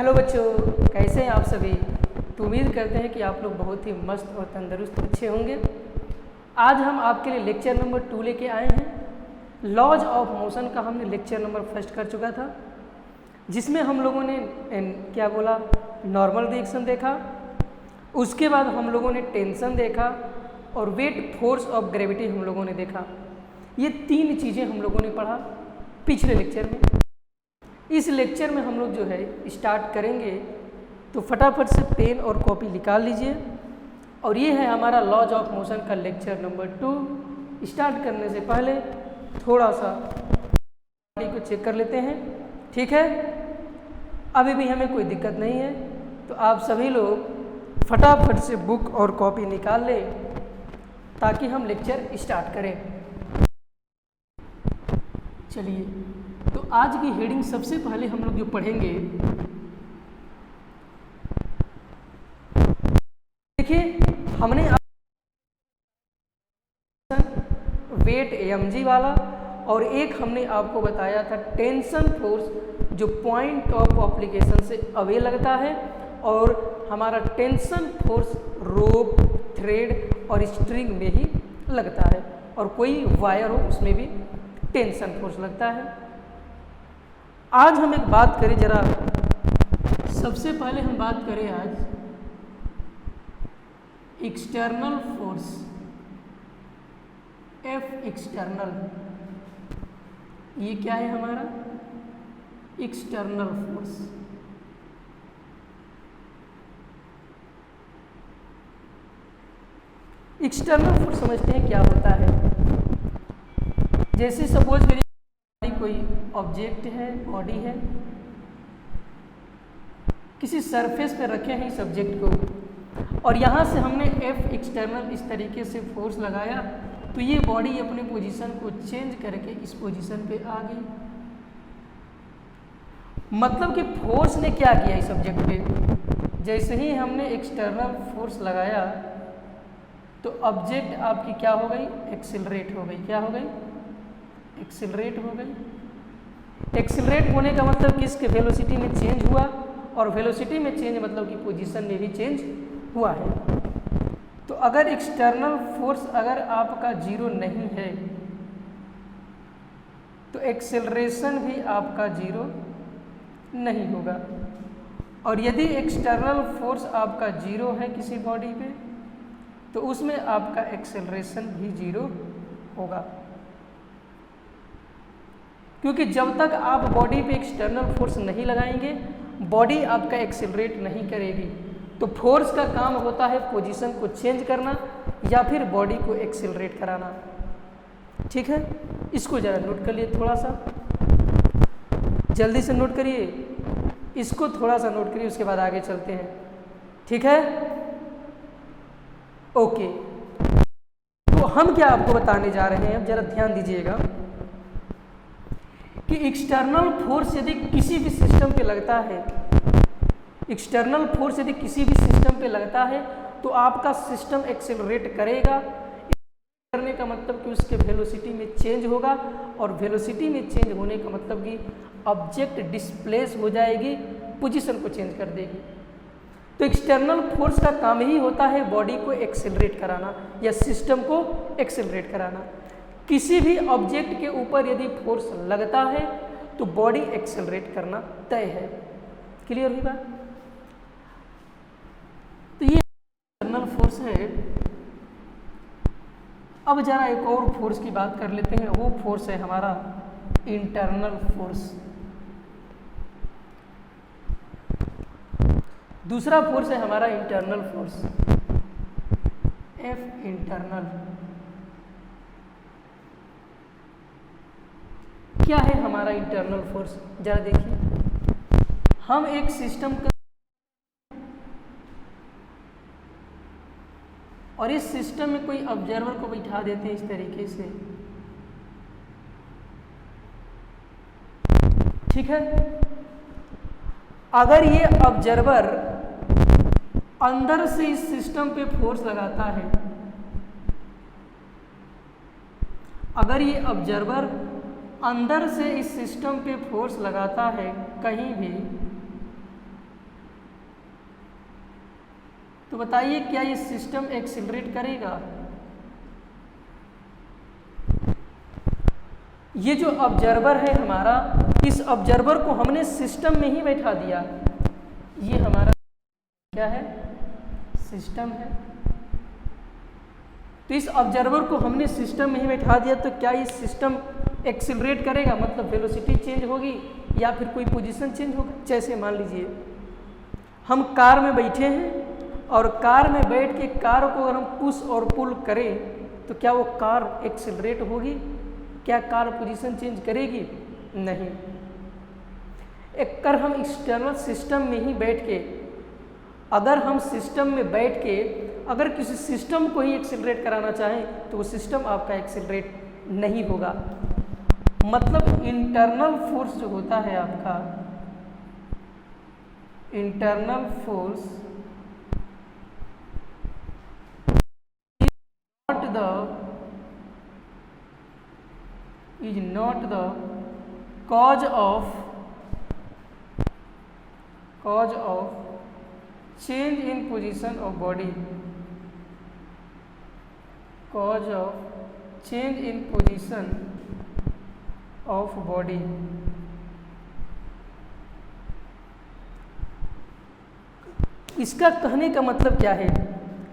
Hello बच्चों, कैसे हैं आप सभी। तो उम्मीद करते हैं कि आप लोग बहुत ही मस्त और तंदुरुस्त अच्छे होंगे। आज हम आपके लिए लेक्चर नंबर 2 लेके आए हैं। लॉज ऑफ मोशन का हमने लेक्चर नंबर 1 कर चुका था, जिसमें हम लोगों ने क्या बोला, नॉर्मल रिएक्शन देखा। उसके बाद हम लोगों ने टेंशन देखा और वेट फोर्स ऑफ ग्रेविटी हम लोगों ने देखा। ये 3 चीज़ें हम लोगों ने पढ़ा पिछले लेक्चर में। इस लेक्चर में हम लोग जो है स्टार्ट करेंगे, तो फटाफट से पेन और कॉपी निकाल लीजिए। और ये है हमारा लॉज ऑफ मोशन का लेक्चर नंबर 2। स्टार्ट करने से पहले थोड़ा सा को चेक कर लेते हैं, ठीक है। अभी भी हमें कोई दिक्कत नहीं है, तो आप सभी लोग फटाफट से बुक और कॉपी निकाल लें ताकि हम लेक्चर स्टार्ट करें। चलिए, तो आज की हेडिंग सबसे पहले हम लोग जो पढ़ेंगे, देखिए हमने वेट mg वाला और एक हमने आपको बताया था टेंशन फोर्स जो पॉइंट ऑफ एप्लीकेशन से अवे लगता है, और हमारा टेंशन फोर्स रोप, थ्रेड और स्ट्रिंग में ही लगता है, और कोई वायर हो उसमें भी टेंशन फोर्स लगता है। आज हम एक बात करें, जरा सबसे पहले हम बात करें आज एक्सटर्नल फोर्स, एफ एक्सटर्नल। ये क्या है हमारा एक्सटर्नल फोर्स। एक्सटर्नल फोर्स समझते हैं क्या होता है। जैसे सपोज करिए कोई ऑब्जेक्ट है, बॉडी है, किसी सरफेस पे रखे हैं इस ऑब्जेक्ट को, और यहाँ से हमने एफ एक्सटर्नल इस तरीके से फोर्स लगाया, तो ये बॉडी अपने पोजीशन को चेंज करके इस पोजीशन पे आ गई। मतलब कि फोर्स ने क्या किया इस ऑब्जेक्ट पे, जैसे ही हमने एक्सटर्नल फोर्स लगाया तो ऑब्जेक्ट आपकी क्या हो गई, एक्सिलरेट हो गई। क्या हो गई, एक्सिलरेट हो गई। एक्सिलरेट होने का मतलब कि इसके वेलोसिटी में चेंज हुआ, और वेलोसिटी में चेंज मतलब कि पोजीशन में भी चेंज हुआ है। तो अगर एक्सटर्नल फोर्स अगर आपका 0 नहीं है तो एक्सेलरेशन भी आपका 0 नहीं होगा, और यदि एक्सटर्नल फोर्स आपका 0 है किसी बॉडी पे तो उसमें आपका एक्सेलरेशन भी 0 होगा। क्योंकि जब तक आप बॉडी पे एक्सटर्नल फोर्स नहीं लगाएंगे, बॉडी आपका एक्सेलरेट नहीं करेगी। तो फोर्स का काम होता है पोजीशन को चेंज करना या फिर बॉडी को एक्सेलरेट कराना, ठीक है। इसको ज़रा नोट कर लिए, थोड़ा सा जल्दी से नोट करिए, इसको थोड़ा सा नोट करिए, उसके बाद आगे चलते हैं, ठीक है। ओके, तो हम क्या आपको बताने जा रहे हैं, अब जरा ध्यान दीजिएगा कि एक्सटर्नल फोर्स यदि किसी भी सिस्टम पे लगता है, एक्सटर्नल फोर्स यदि किसी भी सिस्टम पे लगता है तो आपका सिस्टम एक्सेलरेट करेगा। करने का मतलब कि उसके वेलोसिटी में चेंज होगा, और वेलोसिटी में चेंज होने का मतलब कि ऑब्जेक्ट डिस्प्लेस हो जाएगी, पोजीशन को चेंज कर देगी। तो एक्सटर्नल फोर्स का काम ही होता है बॉडी को एक्सेलरेट कराना या सिस्टम को एक्सेलरेट कराना। किसी भी ऑब्जेक्ट के ऊपर यदि फोर्स लगता है तो बॉडी एक्सेलरेट करना तय है। क्लियर हुई बात। तो ये एक्सटर्नल फोर्स है। अब जरा एक और फोर्स की बात कर लेते हैं, वो फोर्स है हमारा इंटरनल फोर्स। दूसरा फोर्स है हमारा इंटरनल फोर्स, एफ इंटरनल। क्या है हमारा इंटरनल फोर्स, जरा देखिए। हम एक सिस्टम का, और इस सिस्टम में कोई ऑब्जर्वर को बिठा देते हैं इस तरीके से, ठीक है। अगर ये ऑब्जर्वर अंदर से इस सिस्टम पे फोर्स लगाता है, अगर ये ऑब्जर्वर अंदर से इस सिस्टम पे फोर्स लगाता है कहीं भी, तो बताइए क्या ये सिस्टम एक्सिलरेट करेगा? ये जो ऑब्जर्वर है हमारा, इस ऑब्जर्वर को हमने सिस्टम में ही बैठा दिया। ये हमारा क्या है? सिस्टम है। तो इस ऑब्जर्वर को हमने सिस्टम में ही बैठा दिया, तो क्या ये सिस्टम एक्सिलरेट करेगा? मतलब वेलोसिटी चेंज होगी या फिर कोई पोजीशन चेंज होगा? जैसे मान लीजिए हम कार में बैठे हैं और कार में बैठ के कार को अगर हम पुश और पुल करें तो क्या वो कार एक्सिलरेट होगी? क्या कार पोजीशन चेंज करेगी? नहीं। अगर हम एक्सटर्नल सिस्टम में ही बैठ के, अगर हम सिस्टम में बैठ के अगर किसी सिस्टम को ही एक्सिलरेट कराना चाहें तो वो सिस्टम आपका एक्सिलरेट नहीं होगा। मतलब इंटरनल फोर्स जो होता है आपका, internal force is not the cause of change in position of body, cause of change in position of body। इसका कहने का मतलब क्या है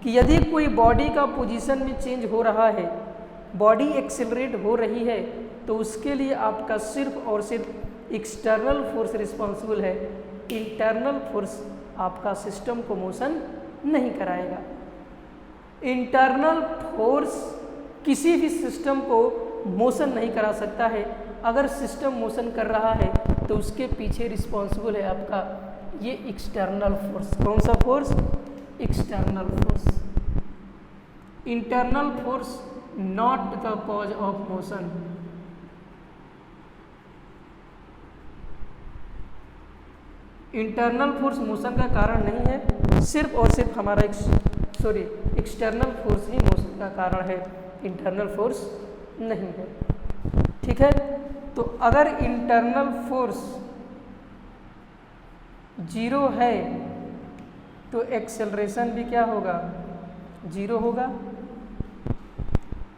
कि यदि कोई बॉडी का पोजीशन में चेंज हो रहा है, बॉडी एक्सिलरेट हो रही है, तो उसके लिए आपका सिर्फ और सिर्फ एक्सटर्नल फोर्स रिस्पॉन्सिबल है। इंटरनल फोर्स आपका सिस्टम को मोशन नहीं कराएगा। इंटरनल फोर्स किसी भी सिस्टम को मोशन नहीं करा सकता है। अगर सिस्टम मोशन कर रहा है तो उसके पीछे रिस्पॉन्सिबल है आपका ये एक्सटर्नल फोर्स। कौन सा force? External force. Internal force not the cause of motion. Internal force motion का कारण नहीं है, सिर्फ और सिर्फ हमारा एक्सटर्नल फोर्स ही मोशन का कारण है, इंटरनल फोर्स नहीं है। ठीक है, तो अगर इंटरनल फोर्स जीरो है तो एक्सेलरेशन भी क्या होगा? जीरो होगा।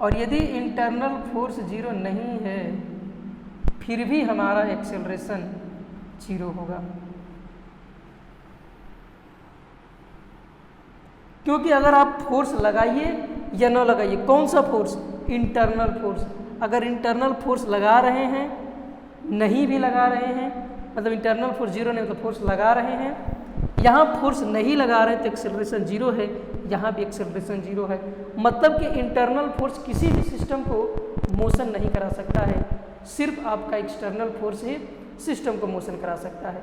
और यदि इंटरनल फोर्स जीरो नहीं है फिर भी हमारा एक्सेलरेशन जीरो होगा। क्योंकि अगर आप फोर्स लगाइए या न लगाइए, कौन सा फोर्स? Internal force. अगर इंटरनल फोर्स लगा रहे हैं, नहीं भी लगा रहे हैं, मतलब इंटरनल फोर्स जीरो नहीं, मतलब फोर्स लगा रहे हैं, यहाँ फोर्स नहीं लगा रहे हैं तो एक्सेलरेशन जीरो है, यहाँ भी एक्सेलरेशन जीरो है। मतलब कि इंटरनल फोर्स किसी भी सिस्टम को मोशन नहीं करा सकता है, सिर्फ आपका एक्सटर्नल फोर्स ही सिस्टम को मोशन करा सकता है।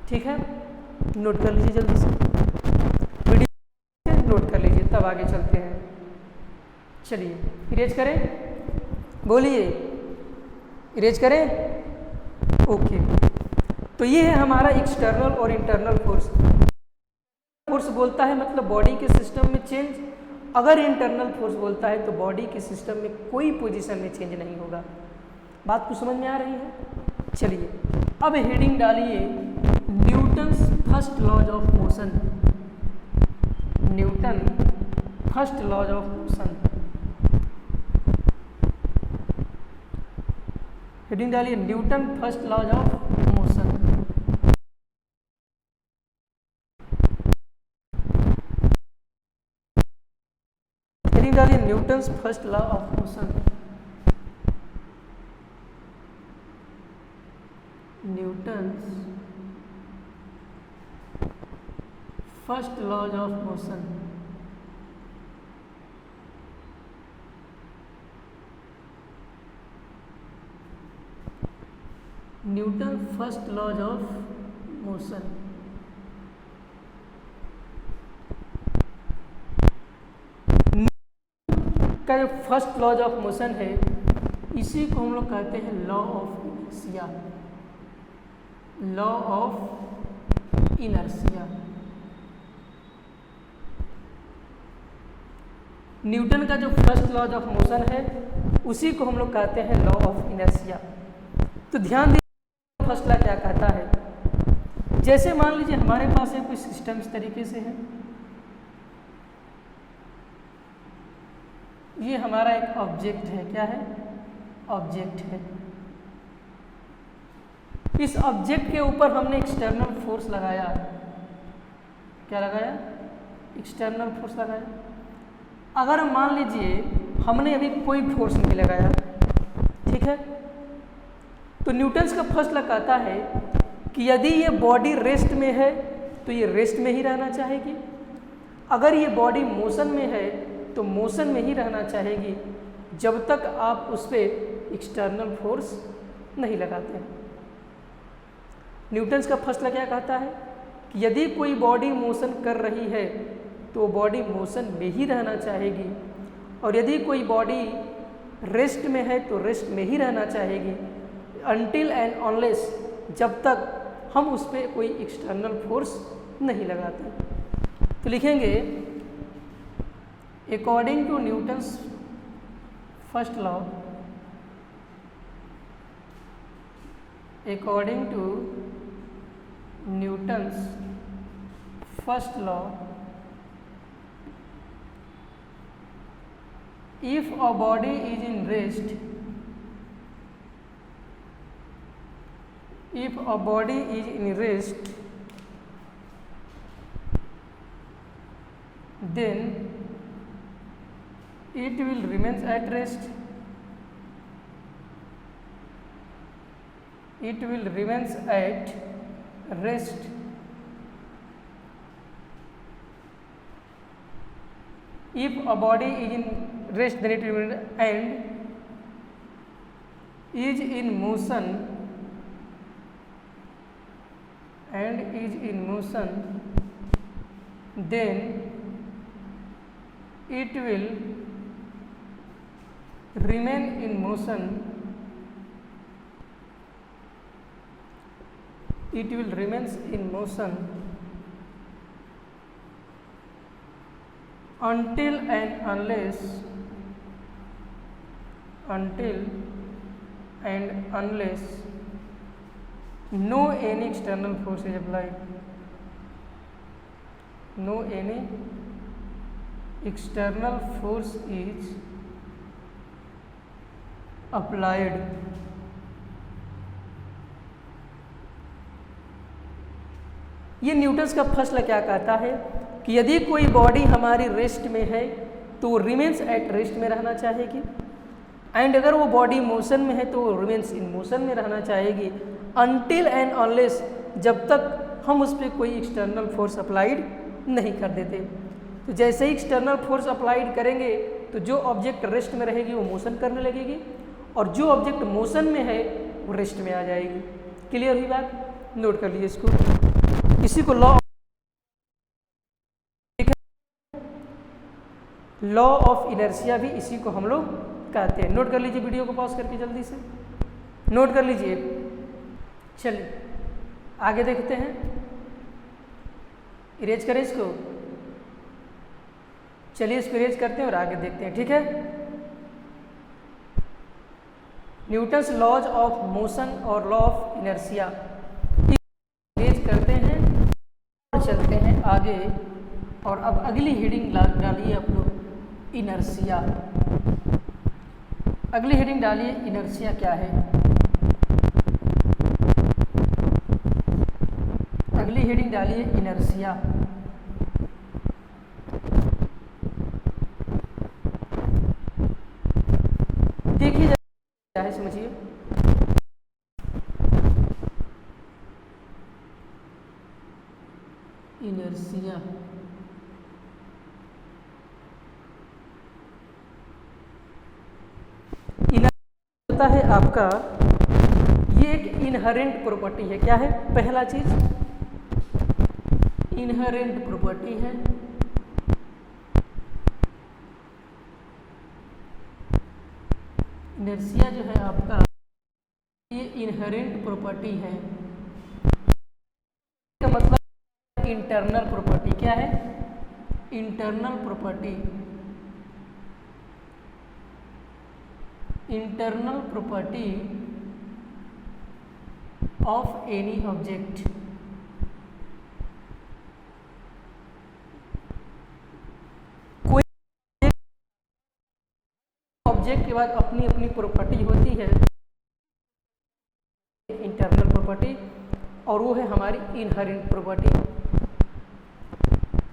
ठीक है, नोट कर लीजिए जल्दी से, नोट कर लीजिए, तब आगे चलते हैं। चलिए इरेज करें, बोलिए इरेज करें। ओके, तो ये है हमारा एक्सटर्नल और इंटरनल फोर्स। फोर्स बोलता है मतलब बॉडी के सिस्टम में चेंज, अगर इंटरनल फोर्स बोलता है तो बॉडी के सिस्टम में कोई पोजीशन में चेंज नहीं होगा। बात को समझ में आ रही है? चलिए अब हेडिंग डालिए Newton's first laws of motion. Newton first laws of motion. Heading डालिए Newton first laws of motion. Heading डालिए Newton's first law of motion. Newton's first laws of motion. Newton first laws of motion. का जो first laws of motion है इसी को हम लोग कहते हैं law of inertia. Law of inertia. Newton का जो फर्स्ट लॉज ऑफ मोशन है उसी को हम लोग कहते हैं लॉ ऑफ इनर्शिया। तो ध्यान दीजिए फर्स्ट लॉ क्या कहता है। जैसे मान लीजिए हमारे पास एक कोई सिस्टम इस तरीके से है, ये हमारा एक ऑब्जेक्ट है। क्या है? ऑब्जेक्ट है। इस ऑब्जेक्ट के ऊपर हमने एक्सटर्नल फोर्स लगाया। क्या लगाया? एक्सटर्नल फोर्स लगाया। अगर मान लीजिए हमने अभी कोई फोर्स नहीं लगाया, ठीक है, तो न्यूटन्स का फर्स्ट लॉ कहता है कि यदि ये बॉडी रेस्ट में है तो ये रेस्ट में ही रहना चाहेगी, अगर ये बॉडी मोशन में है तो मोशन में ही रहना चाहेगी, जब तक आप उस पर एक्सटर्नल फोर्स नहीं लगाते हैं। न्यूटन्स का फर्स्ट लॉ क्या कहता है कि यदि कोई बॉडी मोशन कर रही है तो बॉडी मोशन में ही रहना चाहेगी, और यदि कोई बॉडी रेस्ट में है तो रेस्ट में ही रहना चाहेगी, अनटिल एंड अनलेस, जब तक हम उस पर कोई एक्सटर्नल फोर्स नहीं लगाते। तो लिखेंगे according to Newton's first law, according to Newton's first law, if a body is in rest, if a body is in rest, then it will remain at rest. It will remains at rest if a body is in rest, then it will and is in motion then it will remain in motion, it will remains in motion until and unless no any external force is applied, no any external force is applied. ये Newton's का first law क्या कहता है कि यदि कोई body हमारी rest में है तो रिमेन्स एट रेस्ट में रहना चाहेगी, एंड अगर वो बॉडी मोशन में है तो रिमेन्स इन मोशन में रहना चाहेगी, अनटिल एंड अनलेस, जब तक हम उस पर कोई एक्सटर्नल फोर्स अप्लाइड नहीं कर देते। तो जैसे ही एक्सटर्नल फोर्स अप्लाइड करेंगे तो जो ऑब्जेक्ट रेस्ट में रहेगी वो मोशन करने लगेगी, और जो ऑब्जेक्ट मोशन में है वो रेस्ट में आ जाएगी। क्लियर हुई बात? नोट कर लीजिए इसको, इसी को लॉ ऑफ इनर्शिया भी इसी को हम लोग कहते हैं। नोट कर लीजिए, वीडियो को पॉज करके जल्दी से नोट कर लीजिए। चलिए आगे देखते हैं, इरेज करें इसको। चलिए इसको इरेज करते हैं और आगे देखते हैं, ठीक है। न्यूटन्स लॉज ऑफ मोशन और लॉ ऑफ इनर्शिया इरेज करते हैं और चलते हैं आगे। और अब अगली हेडिंग डालिए आप लोग, इनर्शिया। अगली हेडिंग डालिए, इनर्शिया क्या है। अगली हेडिंग डालिए, इनर्शिया। देखिए क्या है, समझिए। इनर्शिया होता है आपका, ये एक इनहेरेंट प्रॉपर्टी है। क्या है? पहला चीज इनहेरेंट प्रॉपर्टी है। इनर्शिया जो है आपका, ये इनहेरेंट प्रॉपर्टी है। का मतलब इंटरनल प्रॉपर्टी। क्या है? Internal property. Internal property of any object. कोई ऑब्जेक्ट के बाद अपनी अपनी प्रॉपर्टी होती है, इंटरनल प्रॉपर्टी, और वो है हमारी इनहेरेंट प्रॉपर्टी।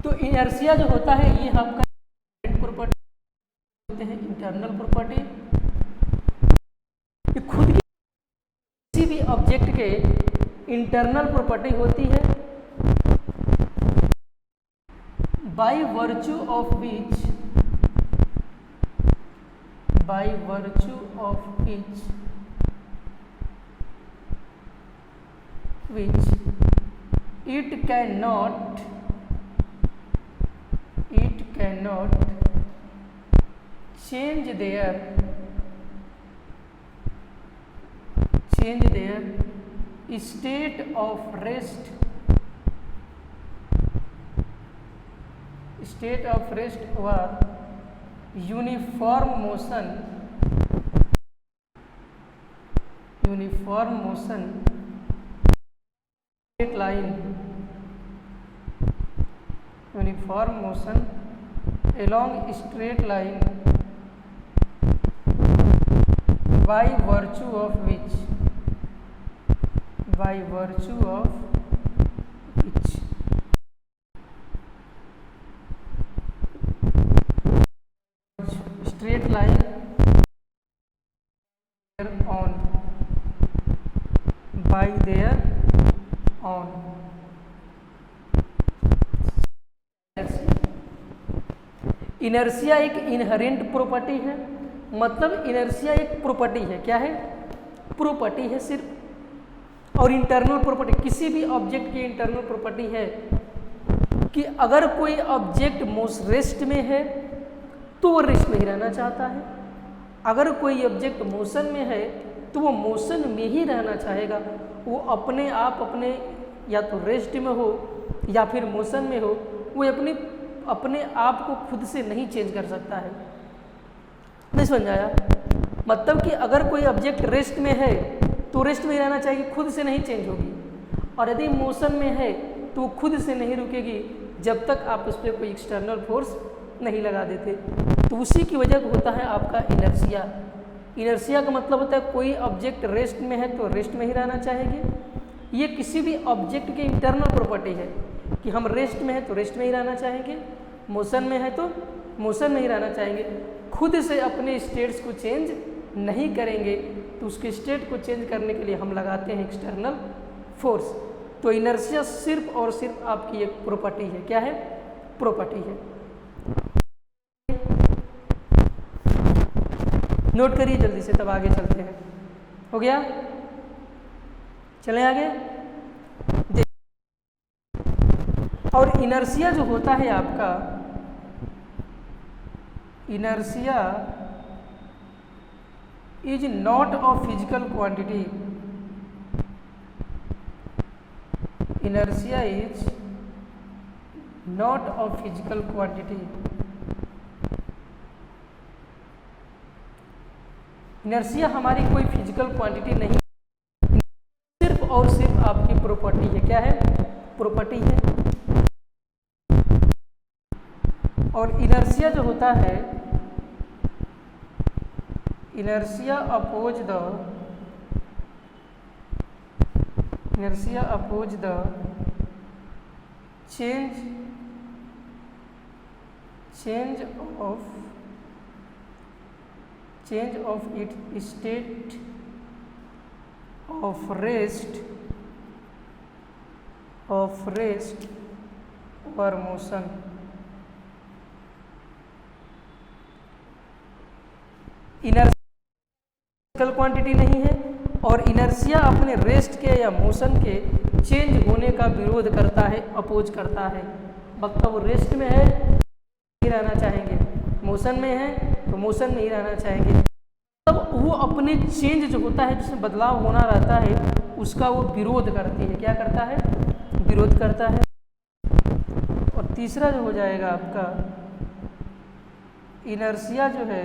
तो इनर्शिया जो होता है ये आपका इनहेरेंट प्रॉपर्टी होते हैं, इंटरनल प्रॉपर्टी। ये खुद की किसी भी ऑब्जेक्ट के इंटरनल प्रॉपर्टी होती है, by virtue of which it cannot change their state of rest or uniform motion straight line, uniform motion along straight line by virtue of which straight line on by their own। Inertia एक inherent property है, मतलब inertia एक property है। क्या है? Property है सिर्फ। और इंटरनल प्रॉपर्टी किसी भी ऑब्जेक्ट की इंटरनल प्रॉपर्टी है कि अगर कोई ऑब्जेक्ट रेस्ट में है तो वो रेस्ट में ही रहना चाहता है, अगर कोई ऑब्जेक्ट मोशन में है तो वो मोशन में ही रहना चाहेगा। वो अपने आप अपने या तो रेस्ट में हो या फिर मोशन में हो, वो अपने आप को खुद से नहीं चेंज कर सकता है। नहीं समझ आया? मतलब कि अगर कोई ऑब्जेक्ट रेस्ट में है तो रेस्ट में ही रहना चाहिए, खुद से नहीं चेंज होगी। और यदि मोशन में है तो वो खुद से नहीं रुकेगी जब तक आप उस पर कोई एक्सटर्नल फोर्स नहीं लगा देते। तो उसी की वजह होता है आपका इनर्शिया। इनर्शिया का मतलब होता है कोई ऑब्जेक्ट रेस्ट में है तो रेस्ट में ही रहना चाहेंगे। ये किसी भी ऑब्जेक्ट की इंटरनल प्रॉपर्टी है कि हम रेस्ट में है तो रेस्ट में ही रहना चाहेंगे, मोशन में है तो मोशन में ही रहना चाहेंगे, खुद से अपने स्टेट्स को चेंज नहीं करेंगे। तो उसके स्टेट को चेंज करने के लिए हम लगाते हैं एक्सटर्नल फोर्स। तो इनर्शिया सिर्फ और सिर्फ आपकी एक प्रॉपर्टी है। क्या है? प्रॉपर्टी है। नोट करिए जल्दी से, तब आगे चलते हैं। हो गया? चलें आगे। और इनर्शिया जो होता है आपका, inertia is not a physical quantity. Inertia is not a physical quantity. Inertia हमारी कोई फिजिकल क्वांटिटी नहीं, सिर्फ और सिर्फ आपकी प्रॉपर्टी है। क्या है? प्रॉपर्टी है। और इनर्शिया जो होता है, inertia oppose the change of it state of rest और मोशन। इनर्शिया क्वांटिटी नहीं है और इनर्शिया अपने रेस्ट के या मोशन के चेंज होने का विरोध करता है, अपोज करता है। मतलब रेस्ट में है नहीं रहना चाहेंगे, मोशन में है तो मोशन में ही रहना चाहेंगे। तब वो अपने चेंज जो होता है, जिसमें बदलाव होना रहता है, उसका वो विरोध करती है। क्या करता है? विरोध करता है। और तीसरा जो हो जाएगा आपका, इनर्शिया जो है,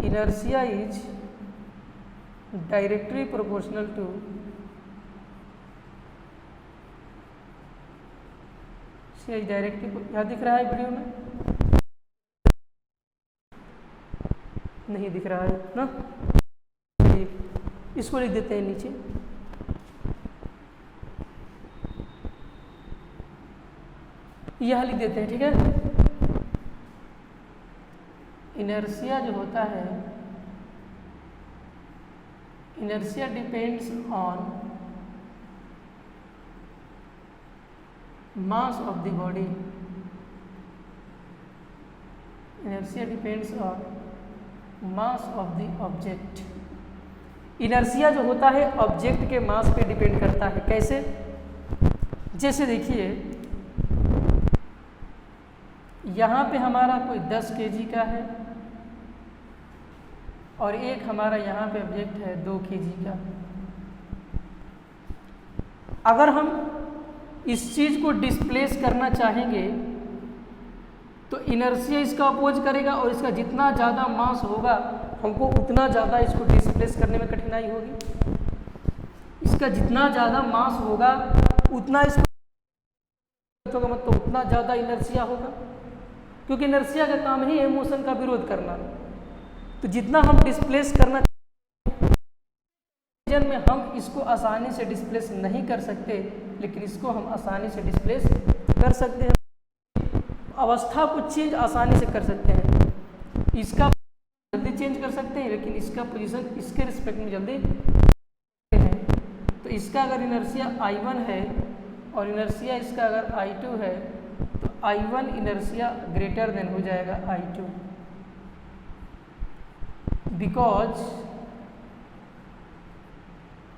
inertia is directly proportional to directly, यहाँ दिख रहा है वीडियो में, नहीं दिख रहा है ना, इसको लिख देते हैं नीचे। यह लिख देते हैं, ठीक है। इनर्शिया जो होता है, inertia depends on mass of the body. Inertia depends on mass of the object. Inertia जो होता है ऑब्जेक्ट के मास पे डिपेंड करता है। कैसे? जैसे देखिए यहाँ पे हमारा कोई 10 kg का है और एक हमारा यहाँ पे ऑब्जेक्ट है 2 kg का। अगर हम इस चीज़ को डिस्प्लेस करना चाहेंगे तो इनर्शिया इसका अपोज करेगा और इसका जितना ज़्यादा मास होगा हमको उतना ज़्यादा इसको डिस्प्लेस करने में कठिनाई होगी। इसका जितना ज़्यादा मास होगा उतना इसको होगा, मतलब उतना ज़्यादा इनर्शिया होगा, क्योंकि इनर्शिया का काम ही है मोशन का विरोध करना। तो जितना हम डिस्प्लेस करना में हम इसको आसानी से डिस्प्लेस नहीं कर सकते, लेकिन इसको हम आसानी से डिस्प्लेस कर सकते हैं। अवस्था को चेंज आसानी से कर सकते हैं, इसका जल्दी चेंज कर सकते हैं, लेकिन इसका पोजीशन इसके रिस्पेक्ट में जल्दी है। तो इसका अगर इनर्शिया I1 है और इनर्शिया इसका अगर I2 है तो I1 इनर्शिया ग्रेटर देन हो जाएगा I2,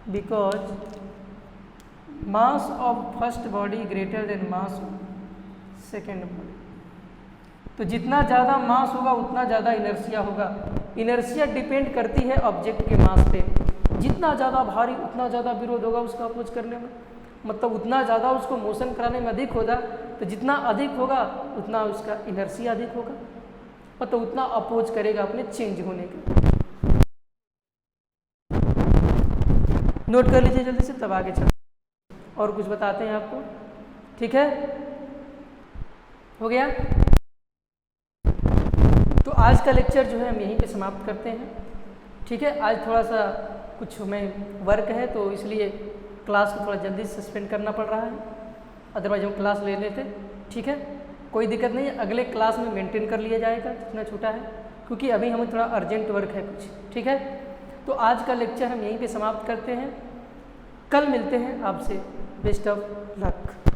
because mass of first body greater than mass of second body। तो जितना ज़्यादा मास होगा उतना ज़्यादा इनर्शिया होगा। इनर्शिया डिपेंड करती है ऑब्जेक्ट के मास पे। जितना ज़्यादा भारी उतना ज़्यादा विरोध होगा उसका अपोज करने में, मतलब उतना ज़्यादा उसको मोशन कराने में अधिक होगा। तो जितना अधिक होगा उतना उसका इनर्शिया अधिक होगा, मतलब उतना अपोज करेगा अपने चेंज होने के। नोट कर लीजिए जल्दी से, तब आगे चलते और कुछ बताते हैं आपको। ठीक है, हो गया। तो आज का लेक्चर जो है हम यहीं पे समाप्त करते हैं। ठीक है, आज थोड़ा सा कुछ हमें वर्क है तो इसलिए क्लास को थोड़ा जल्दी सस्पेंड करना पड़ रहा है, अदरवाइज हम क्लास ले लेते। ठीक है, कोई दिक्कत नहीं है, अगले क्लास में मेंटेन कर लिया जाएगा जितना छूटा है, क्योंकि अभी हमें थोड़ा अर्जेंट वर्क है कुछ। ठीक है, तो आज का लेक्चर हम यहीं पे समाप्त करते हैं। कल मिलते हैं आपसे। Best of luck.